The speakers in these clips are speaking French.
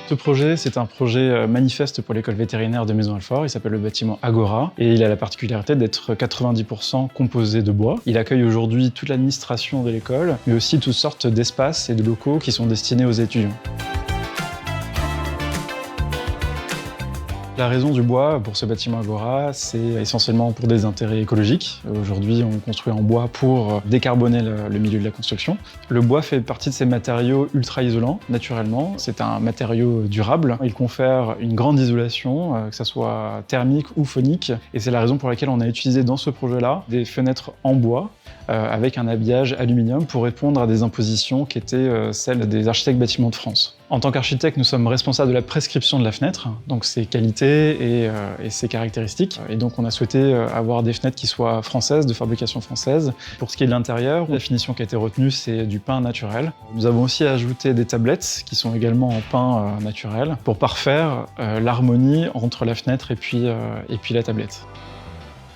Ce projet, c'est un projet manifeste pour l'école vétérinaire de Maisons-Alfort. Il s'appelle le bâtiment Agora et il a la particularité d'être 90% composé de bois. Il accueille aujourd'hui toute l'administration de l'école, mais aussi toutes sortes d'espaces et de locaux qui sont destinés aux étudiants. La raison du bois pour ce bâtiment Agora, c'est essentiellement pour des intérêts écologiques. Aujourd'hui, on construit en bois pour décarboner le milieu de la construction. Le bois fait partie de ces matériaux ultra isolants, naturellement. C'est un matériau durable. Il confère une grande isolation, que ce soit thermique ou phonique. Et c'est la raison pour laquelle on a utilisé dans ce projet-là des fenêtres en bois avec un habillage aluminium pour répondre à des impositions qui étaient celles des architectes bâtiments de France. En tant qu'architecte, nous sommes responsables de la prescription de la fenêtre, donc ses qualités et ses caractéristiques. Et donc on a souhaité avoir des fenêtres qui soient françaises, de fabrication française. Pour ce qui est de l'intérieur, la finition qui a été retenue, c'est du pin naturel. Nous avons aussi ajouté des tablettes qui sont également en pin naturel pour parfaire l'harmonie entre la fenêtre et puis la tablette.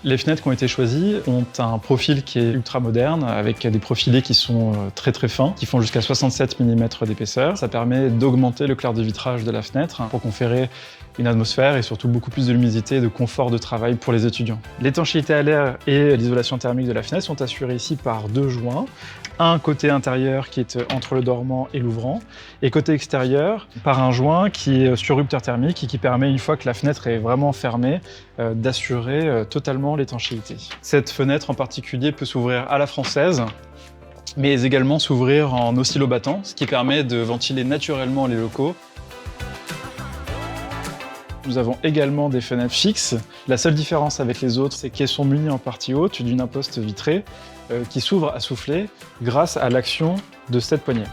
Les fenêtres qui ont été choisies ont un profil qui est ultra moderne, avec des profilés qui sont très fins, qui font jusqu'à 67 mm d'épaisseur. Ça permet d'augmenter le clair de vitrage de la fenêtre pour conférer une atmosphère et surtout beaucoup plus de luminosité et de confort de travail pour les étudiants. L'étanchéité à l'air et l'isolation thermique de la fenêtre sont assurées ici par deux joints. Un côté intérieur qui est entre le dormant et l'ouvrant, et côté extérieur par un joint qui est sur rupteur thermique et qui permet, une fois que la fenêtre est vraiment fermée, d'assurer totalement l'étanchéité. Cette fenêtre en particulier peut s'ouvrir à la française, mais également s'ouvrir en oscillobattant, ce qui permet de ventiler naturellement les locaux. Nous avons également des fenêtres fixes. La seule différence avec les autres, c'est qu'elles sont munies en partie haute d'une imposte vitrée qui s'ouvre à souffler grâce à l'action de cette poignée.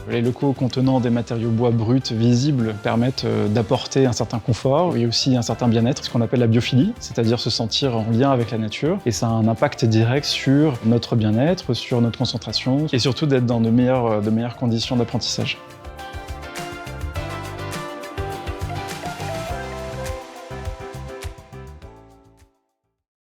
Les locaux contenant des matériaux bois bruts visibles permettent d'apporter un certain confort et aussi un certain bien-être, ce qu'on appelle la biophilie, c'est-à-dire se sentir en lien avec la nature. Et ça a un impact direct sur notre bien-être, sur notre concentration et surtout d'être dans de meilleures conditions d'apprentissage.